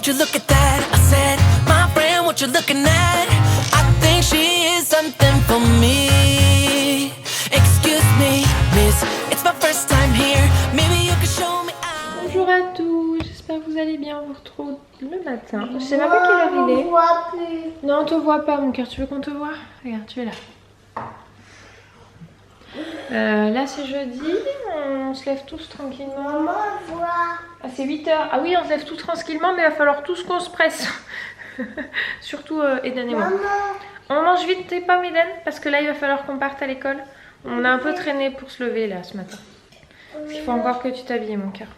you look at that? I said, my friend, what you looking at? I think she is something for me. Excuse me, miss, it's my first time here. Maybe you can show me out. Bonjour à tous, j'espère que vous allez bien. On vous retrouve le matin. Je sais même pas quelle heure il est. On voit plus. Non, on te voit pas, mon cœur. Tu veux qu'on te voit? Regarde, tu es là. Là c'est jeudi, on se lève tous tranquillement. Maman voit. Ah, c'est 8h. Ah oui, on se lève tous tranquillement, mais il va falloir tous qu'on se presse. Surtout Eden et moi. Maman. On mange vite tes pommes, Eden, parce que là il va falloir qu'on parte à l'école. On a un peu traîné pour se lever là ce matin. Parce qu'il faut encore que tu t'habilles, mon cœur.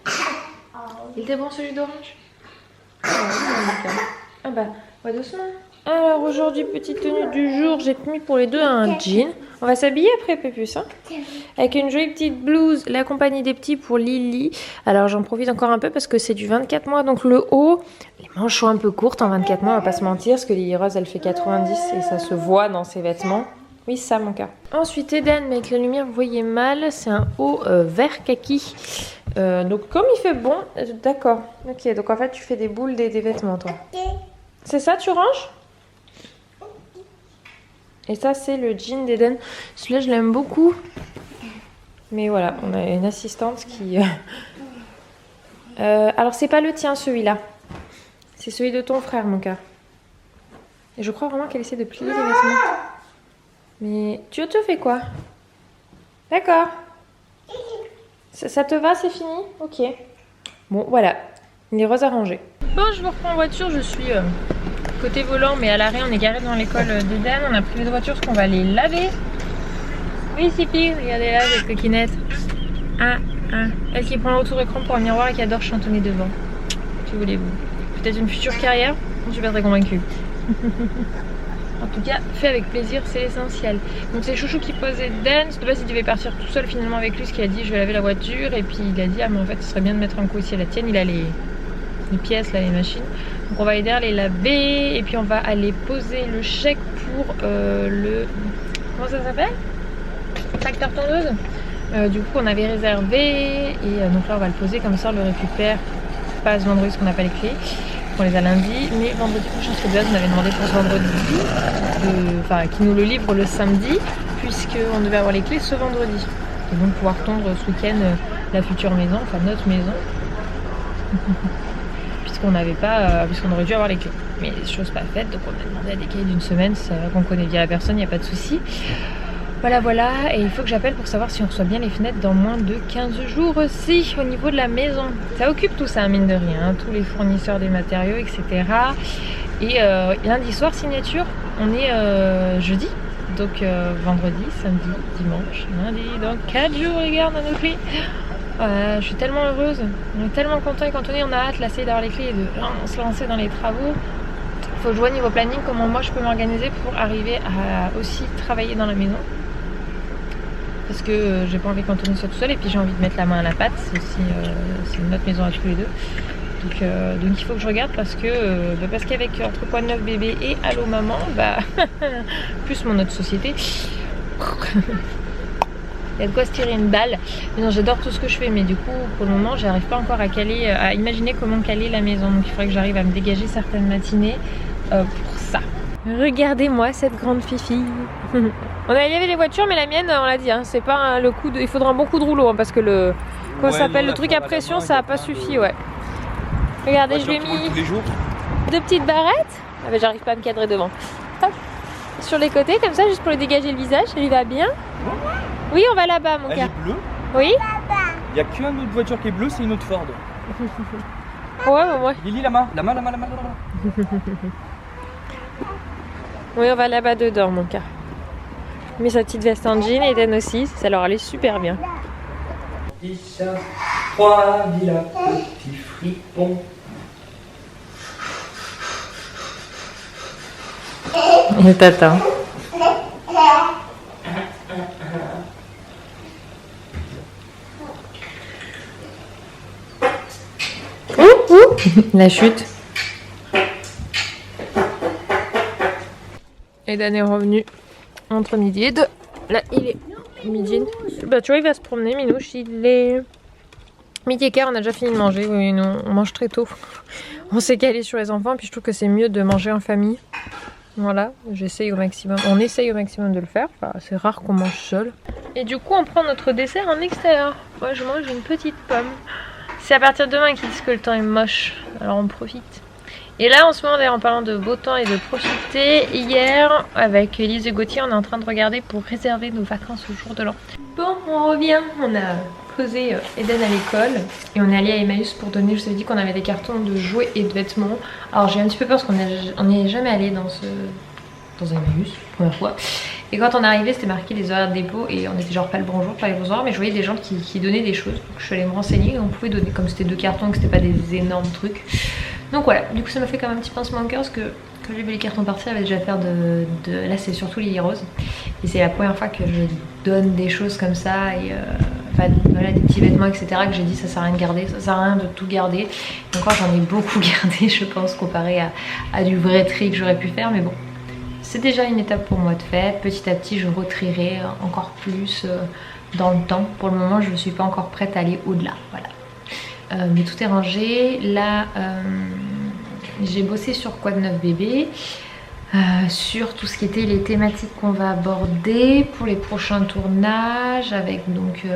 Il était bon ce jus d'orange? Ah bah, va doucement. Alors aujourd'hui, petite tenue du jour, j'ai mis pour les deux un jean. On va s'habiller après, Pépus, hein, avec une jolie petite blouse, la compagnie des petits pour Lily. Alors j'en profite encore un peu parce que c'est du 24 mois, donc le haut, les manches sont un peu courtes en 24 mois, on va pas se mentir, parce que Lily Rose elle fait 90 et ça se voit dans ses vêtements. Oui, ça mon cœur. Ensuite Eden, mais avec la lumière vous voyez mal, c'est un haut vert kaki. Donc comme il fait bon, d'accord. Ok, donc en fait tu fais des boules des vêtements toi. C'est ça, tu ranges? Et ça c'est le jean d'Eden. Celui-là je l'aime beaucoup. Mais voilà, on a une assistante qui... alors c'est pas le tien celui-là. C'est celui de ton frère mon cœur. Et je crois vraiment qu'elle essaie de plier les vêtements. Mais tu te fais quoi? D'accord. Ça te va, c'est fini? Ok. Bon voilà, les roses à ranger. Bon, je vous reprends en voiture, je suis... côté volant, mais à l'arrêt, on est garé devant l'école d'Eden. On a pris les deux voitures parce qu'on va les laver. Oui, Sipi, regardez là, cette coquinette. Elle qui prend le retour écran pour un miroir et qui adore chantonner devant. Que voulez-vous? Peut-être une future carrière? Je suis pas très convaincue. En tout cas, fait avec plaisir, c'est l'essentiel. Donc c'est Chouchou qui pose Eden. Je sais pas s'il devait partir tout seul finalement avec lui, ce qu'il a dit, je vais laver la voiture. Et puis il a dit, ah mais en fait, ce serait bien de mettre un coup aussi à la tienne. Il a les pièces, là, les machines. Donc on va aider à les laver et puis on va aller poser le chèque pour le... Comment ça s'appelle? Tracteur tondeuse. Du coup on avait réservé et donc là on va le poser comme ça, on le récupère pas ce vendredi parce qu'on n'a pas les clés. On les a lundi, mais vendredi prochain, parce que déjà on avait demandé pour ce vendredi, enfin qui nous le livre le samedi, puisqu'on devait avoir les clés ce vendredi. Et donc pouvoir tondre ce week-end la future maison, enfin notre maison. Puisqu'on n'avait pas, puisqu'on aurait dû avoir les clés. Mais chose pas faite, donc on a demandé à des cahiers d'une semaine, c'est vrai qu'on connaît bien la personne, il n'y a pas de souci. Voilà, et il faut que j'appelle pour savoir si on reçoit bien les fenêtres dans moins de 15 jours aussi, au niveau de la maison. Ça occupe tout ça, mine de rien, hein, tous les fournisseurs des matériaux, etc. Et lundi soir, signature, on est jeudi, donc vendredi, samedi, dimanche, lundi, dans 4 jours, regarde, on a nos clés. Je suis tellement heureuse, on est tellement content et Anthony on a hâte d'essayer d'avoir les clés et de se lancer dans les travaux. Il faut que je vois niveau planning comment moi je peux m'organiser pour arriver à aussi travailler dans la maison. Parce que j'ai pas envie qu'Anthony soit tout seul et puis j'ai envie de mettre la main à la pâte, c'est aussi c'est notre maison à tous les deux. Donc il faut que je regarde parce qu'avec Entre Quoi de Neuf bébé et Allô Maman, plus mon autre société, il y a de quoi se tirer une balle. Mais non, j'adore tout ce que je fais, mais du coup pour le moment j'arrive pas encore à imaginer comment caler la maison. Donc il faudrait que j'arrive à me dégager certaines matinées pour ça. Regardez-moi cette grande fifi. On a lavé les voitures, mais la mienne, on l'a dit, hein, c'est pas le coup de... Il faudra un bon coup de rouleau, hein, parce que le... Comment ça s'appelle, le truc à pression, ça a pas suffi, ouais. Regardez, je lui ai mis deux petites barrettes. Ah bah j'arrive pas à me cadrer devant. Hop. Sur les côtés, comme ça, juste pour lui dégager le visage, ça lui va bien. Oui, on va là-bas, mon cœur. Elle est bleue. Oui. Il n'y a qu'une autre voiture qui est bleue, c'est une autre Ford. Ouais. Lily, la main. Oui, on va là-bas dedans, mon cœur. Mais sa petite veste en jean, Eden aussi, ça leur allait super bien. 10, 3, vilain petit fripon. Et t'attends. La chute. Eden est revenu entre midi et 2. Là, il est midi. Bah, tu vois, il va se promener, Minouche. Il est Midi et quart, on a déjà fini de manger. Oui, nous, on mange très tôt. On s'est calé sur les enfants, puis je trouve que c'est mieux de manger en famille. Voilà, j'essaye au maximum. On essaye au maximum de le faire. Enfin, c'est rare qu'on mange seul. Et du coup, on prend notre dessert en extérieur. Moi, je mange une petite pomme. C'est à partir de demain qu'ils disent que le temps est moche. Alors, on profite. Et là, en ce moment, d'ailleurs, en parlant de beau temps et de profiter, hier, avec Elise et Gauthier, on est en train de regarder pour réserver nos vacances au jour de l'an. Bon, on revient. On a posé Eden à l'école et on est allé à Emmaüs pour donner, je vous avais dit qu'on avait des cartons de jouets et de vêtements. Alors j'ai un petit peu peur parce qu'on n'y est jamais allé dans Emmaüs, première fois. Et quand on est arrivé, c'était marqué les horaires de dépôt et on était genre pas le bonjour, pas les bonsoirs, mais je voyais des gens qui donnaient des choses. Donc je suis allée me renseigner et on pouvait donner, comme c'était 2 cartons, que c'était pas des énormes trucs. Donc voilà, du coup ça m'a fait quand même un petit pincement au cœur parce que quand j'ai vu les cartons partir, il y avait déjà affaire là c'est surtout Lily Rose. Et c'est la première fois que je donne des choses comme ça et enfin voilà, des petits vêtements etc, que j'ai dit ça sert à rien de garder, ça sert à rien de tout garder. Et encore j'en ai beaucoup gardé je pense comparé à du vrai tri que j'aurais pu faire, mais bon. C'est déjà une étape pour moi de fait. Petit à petit je retrierai encore plus dans le temps. Pour le moment je ne suis pas encore prête à aller au-delà, voilà. Mais tout est rangé. Là, j'ai bossé sur Quoi de neuf bébé, sur tout ce qui était les thématiques qu'on va aborder pour les prochains tournages, avec donc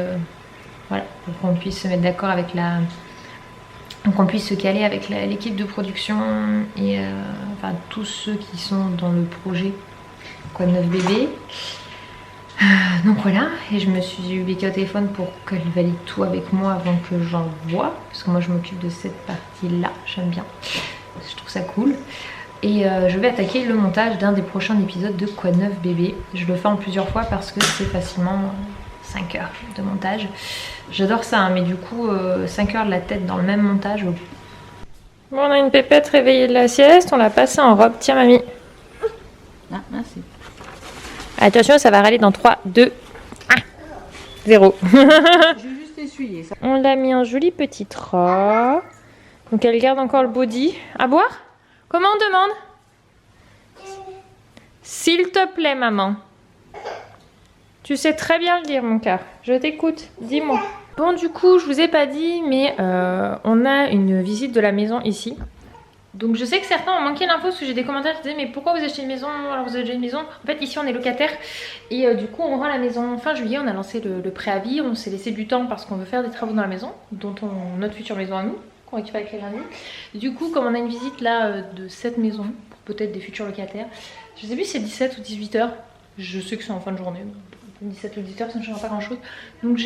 voilà, pour qu'on puisse se mettre d'accord avec qu'on puisse se caler avec l'équipe de production et enfin tous ceux qui sont dans le projet Quoi de neuf bébé. Donc voilà, et je me suis eu Becky au téléphone pour qu'elle valide tout avec moi avant que j'envoie, parce que moi je m'occupe de cette partie là, j'aime bien, je trouve ça cool. Et je vais attaquer le montage d'un des prochains épisodes de Quoi de neuf bébé. Je le fais en plusieurs fois parce que c'est facilement 5 heures de montage. J'adore ça, hein, mais du coup 5 heures de la tête dans le même montage. Bon, on a une pépette réveillée de la sieste, on l'a passée en robe. Tiens mamie. Ah, merci. Attention, ça va râler dans 3, 2, 1, 0. Je vais juste essuyer ça. On l'a mis en jolie petite robe. Donc elle garde encore le body. À boire? Comment on demande? S'il te plaît, maman. Tu sais très bien le dire, mon cœur. Je t'écoute. Dis-moi. Bon, du coup, je vous ai pas dit, mais on a une visite de la maison ici. Donc je sais que certains ont manqué l'info parce que j'ai des commentaires qui disaient mais pourquoi vous achetez une maison alors vous avez déjà une maison. En fait ici on est locataire et du coup on rend la maison fin juillet, on a lancé le préavis, on s'est laissé du temps parce qu'on veut faire des travaux dans la maison, dont notre future maison à nous, qu'on récupère avec les lundi. Du coup comme on a une visite là de cette maison, pour peut-être des futurs locataires, je sais plus si c'est 17 ou 18 heures, je sais que c'est en fin de journée. 17 ou 18 heures, ça ne change pas grand chose. Donc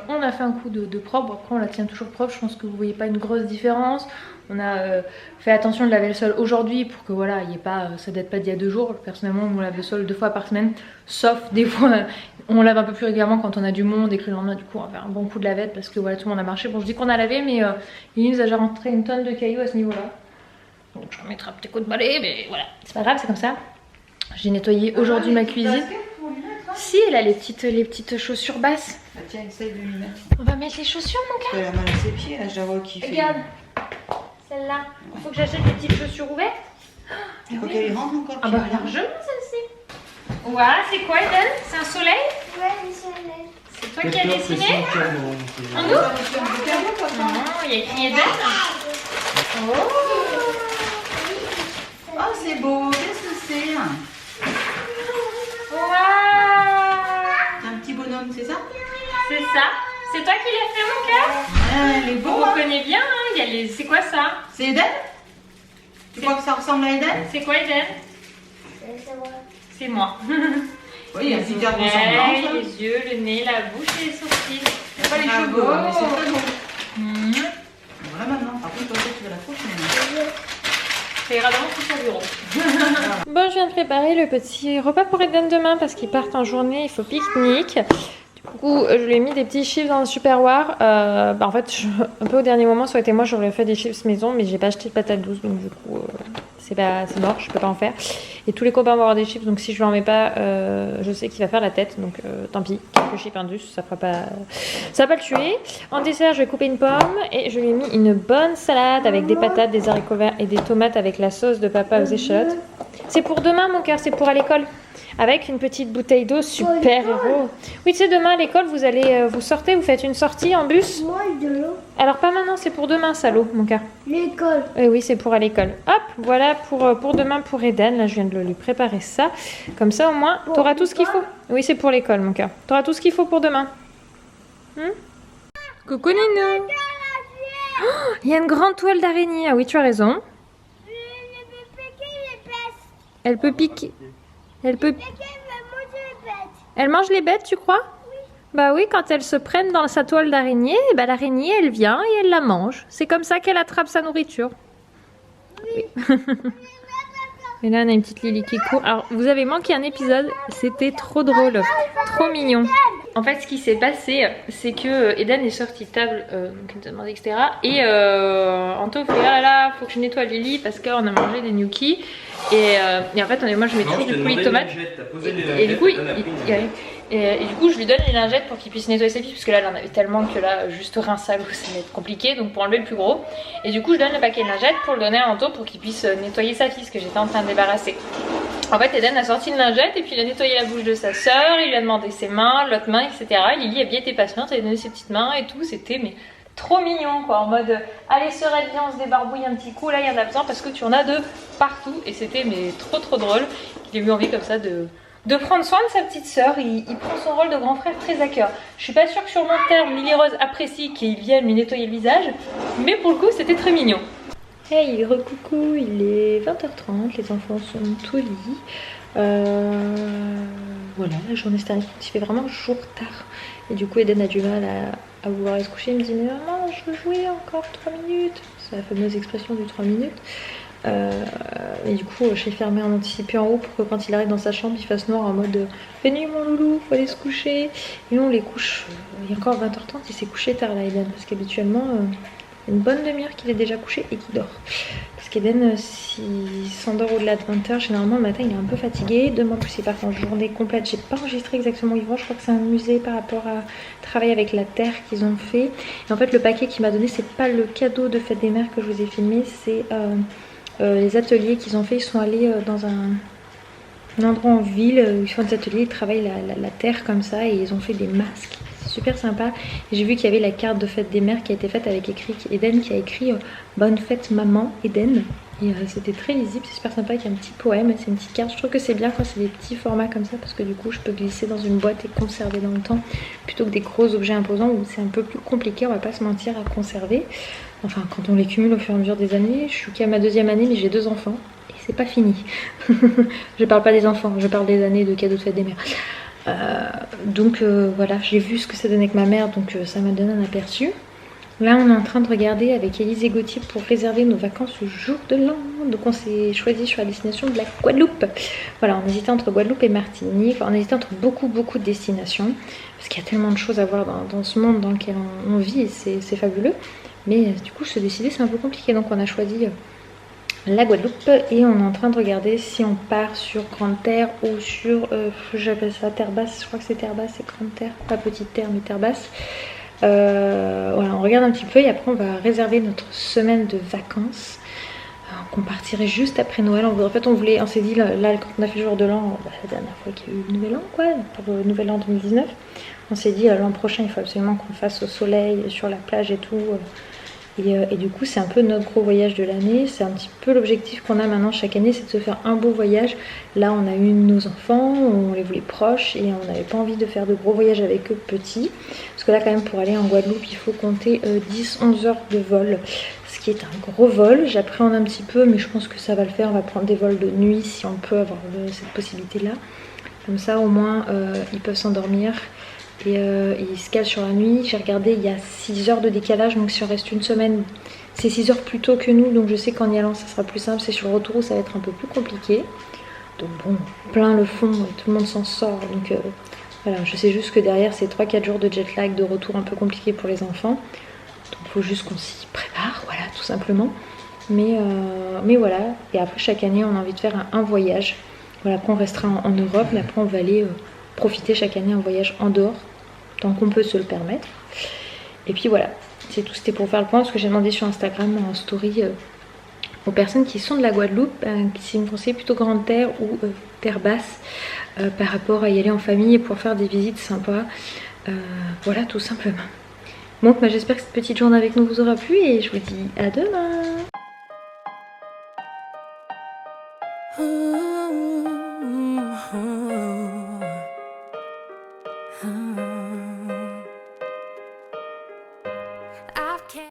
on a fait un coup de propre, après on la tient toujours propre, je pense que vous voyez pas une grosse différence. On a fait attention de laver le sol aujourd'hui pour que voilà, il y ait pas, ça date pas d'il y a 2 jours. Personnellement, on lave le sol 2 fois par semaine, sauf des fois on lave un peu plus régulièrement quand on a du monde et que le lendemain du coup on va faire un bon coup de lavette parce que voilà, tout le monde a marché. Bon, je dis qu'on a lavé, mais il nous a déjà rentré une tonne de cailloux à ce niveau-là. Donc je remettrai un petit coup de balai, mais voilà, c'est pas grave, c'est comme ça. J'ai nettoyé aujourd'hui ma cuisine. Si, elle a les petites chaussures basses. Ah, tiens, essaye de lui mettre. On va mettre les chaussures, mon gars. Elle a mal à ses pieds, là, je la vois qui fait. Regarde, celle-là. Il faut que j'achète des petites chaussures ouvertes. Il faut qu'elle y rentre encore. Ah bah largement celle-ci. Voilà, c'est quoi Eden? C'est un soleil? Ouais, le soleil. C'est toi qui as dessiné? En nous? Non, il y a écrit Eden. Oh. Oh, c'est beau. Qu'est-ce que c'est? Waouh. C'est un petit bonhomme, c'est ça? C'est ça. C'est toi qui l'as fait, mon cœur? Ouais, elle est On beau. Hein? reconnaît bien, hein. Il y a les... C'est quoi ça? C'est Eden? Tu crois que ça ressemble à Eden? C'est quoi Eden? C'est moi. C'est moi. Oui, il y a un petit air oreilles, ressemblant. les yeux, le nez, la bouche et les sourcils. Il n'y a pas les cheveux, Bravo. hein, mais c'est très beau. Mmh. Voilà maintenant. Par contre, toi, tu vas la prochaine. Ça ira dans tout son bureau. Bon, je viens de préparer le petit repas pour Eden demain parce qu'ils partent en journée, il faut pique-nique. Du coup, je lui ai mis des petits chips dans le Superwar. En fait, un peu au dernier moment, ça aurait été moi, j'aurais fait des chips maison, mais j'ai pas acheté de patates douces, donc du coup, c'est mort, je peux pas en faire. Et tous les copains vont avoir des chips, donc si je lui en mets pas, je sais qu'il va faire la tête, donc tant pis. Quelques chips indus, ça va pas le tuer. En dessert, je vais couper une pomme et je lui ai mis une bonne salade avec des patates, des haricots verts et des tomates avec la sauce de papa aux échalotes. C'est pour demain, mon cœur, c'est pour à l'école. avec une petite bouteille d'eau super héros. Oui, tu sais, demain à l'école, vous allez, vous sortez, vous faites une sortie en bus. Moi, de l'eau. Alors pas maintenant, c'est pour demain, ça l'eau, mon gars. L'école. Oui, c'est pour à l'école. Hop, voilà pour demain pour Eden. Là, je viens de lui préparer ça. Comme ça, au moins, tu auras tout ce qu'il faut. Oui, c'est pour l'école, mon cœur. Tu auras tout ce qu'il faut pour demain. Coucou Nino. Oh, il y a une grande toile d'araignée. Ah oui, tu as raison. Elle peut piquer. Elle peut. Elle mange les bêtes, tu crois? Bah oui, quand elles se prennent dans sa toile d'araignée, bah, l'araignée, elle vient et elle la mange. C'est comme ça qu'elle attrape sa nourriture. Oui. Et là, on a une petite Lily qui court. Alors, vous avez manqué un épisode, c'était trop drôle, trop mignon. En fait, ce qui s'est passé, c'est que Eden est sorti de table, donc il nous a demandé, etc. Et Anto fait, ah là là, faut que je nettoie Lily parce qu'on a mangé des gnocchis. Et en fait, moi je mets toujours du coulis de tomate. Et du coup, et du coup, je lui donne les lingettes pour qu'il puisse nettoyer ses pieds, parce que là, il en avait tellement que là, juste rince à l'eau, ça va être compliqué, donc pour enlever le plus gros. Et du coup, je donne le paquet de lingettes pour le donner à Anto pour qu'il puisse nettoyer sa fille, ce que j'étais en train de débarrasser. En fait, Eden a sorti une lingette et puis il a nettoyé la bouche de sa sœur, il lui a demandé ses mains, l'autre main, etc. Lily a bien été patiente, elle a donné ses petites mains et tout, c'était mais trop mignon quoi, en mode allez sœurette, viens, on se débarbouille un petit coup, là il y en a besoin parce que tu en as de partout et c'était mais trop drôle. Il a eu envie comme ça de prendre soin de sa petite sœur, il prend son rôle de grand frère très à cœur. Je suis pas sûre que sur mon terme, Lily Rose apprécie qu'il vienne lui nettoyer le visage, mais pour le coup c'était très mignon. Hey, recoucou, il est 20h30, les enfants sont au lit. Voilà, la journée se termine, il fait vraiment jour tard. Et du coup, Eden a du mal à vouloir aller se coucher. Il me dit, mais maman, je veux jouer encore 3 minutes. C'est la fameuse expression du 3 minutes. Et du coup, j'ai fermé en anticipé en haut pour que quand il arrive dans sa chambre, il fasse noir en mode fais nuit mon loulou, faut aller se coucher. Et nous, on les couche, il y a encore 20h30, il s'est couché tard là, Eden, parce qu'habituellement, une bonne demi-heure qu'il est déjà couché et qu'il dort. Parce qu'Eden, s'il s'endort au-delà de 20h, généralement le matin il est un peu fatigué. Demain, plus il part en journée complète. J'ai pas enregistré exactement où ils vont. Je crois que c'est un musée par rapport à travailler avec la terre qu'ils ont fait. Et en fait, le paquet qu'il m'a donné, c'est pas le cadeau de fête des mères que je vous ai filmé, c'est les ateliers qu'ils ont fait. Ils sont allés dans un endroit en ville où ils font des ateliers, ils travaillent la terre comme ça et ils ont fait des masques. Super sympa. J'ai vu qu'il y avait la carte de fête des mères qui a été faite avec écrit Eden qui a écrit bonne fête maman Eden. Et c'était très lisible, c'est super sympa avec un petit poème, c'est une petite carte. Je trouve que c'est bien quand c'est des petits formats comme ça parce que du coup je peux glisser dans une boîte et conserver dans le temps plutôt que des gros objets imposants où c'est un peu plus compliqué, on va pas se mentir, à conserver. Enfin quand on les cumule au fur et à mesure des années, je suis qu'à ma 2e année mais j'ai 2 enfants et c'est pas fini. Je parle pas des enfants, je parle des années de cadeaux de fête des mères. Donc voilà, j'ai vu ce que ça donnait avec ma mère, donc ça m'a donné un aperçu. Là on est en train de regarder avec Élise et Gauthier pour réserver nos vacances au jour de l'an. Donc on s'est choisi sur la destination de la Guadeloupe. Voilà, on hésitait entre Guadeloupe et Martinique. Enfin, on hésitait entre beaucoup de destinations. Parce qu'il y a tellement de choses à voir dans ce monde dans lequel on vit et c'est fabuleux. Mais du coup se décider c'est un peu compliqué, donc on a choisi la Guadeloupe et on est en train de regarder si on part sur Grande Terre ou sur, j'appelle ça Terre Basse, je crois que c'est Terre Basse, c'est Grande Terre, pas Petite Terre mais Terre Basse. Voilà, on regarde un petit peu et après on va réserver notre semaine de vacances. On partirait juste après Noël. En fait on s'est dit là quand on a fait le jour de l'an, la dernière fois qu'il y a eu le nouvel an quoi, pour le nouvel an 2019, on s'est dit l'an prochain il faut absolument qu'on fasse au soleil, sur la plage et tout. Et du coup c'est un peu notre gros voyage de l'année, c'est un petit peu l'objectif qu'on a maintenant chaque année, c'est de se faire un beau voyage. Là on a eu nos enfants, on les voulait proches et on n'avait pas envie de faire de gros voyages avec eux petits. Parce que là quand même pour aller en Guadeloupe il faut compter 10-11 heures de vol, ce qui est un gros vol. J'appréhende un petit peu mais je pense que ça va le faire, on va prendre des vols de nuit si on peut avoir cette possibilité là. Comme ça au moins ils peuvent s'endormir. Et il se cale sur la nuit. J'ai regardé, il y a 6 heures de décalage, donc si on reste une semaine, c'est 6 heures plus tôt que nous, donc je sais qu'en y allant ça sera plus simple. C'est sur le retour où ça va être un peu plus compliqué. Donc bon, plein le fond et tout le monde s'en sort. Donc voilà, je sais juste que derrière c'est 3-4 jours de jet lag, de retour un peu compliqué pour les enfants. Donc il faut juste qu'on s'y prépare, voilà, tout simplement. Mais voilà, et après chaque année on a envie de faire un voyage. Voilà, après on restera en Europe, mais après on va aller profiter chaque année un voyage en dehors, tant qu'on peut se le permettre. Et puis voilà, c'est tout, c'était pour faire le point, parce que j'ai demandé sur Instagram en story aux personnes qui sont de la Guadeloupe, qui me conseillent plutôt grande terre ou terre basse par rapport à y aller en famille et pouvoir faire des visites sympas. Voilà, tout simplement. Donc j'espère que cette petite journée avec nous vous aura plu et je vous dis à demain. Ooh.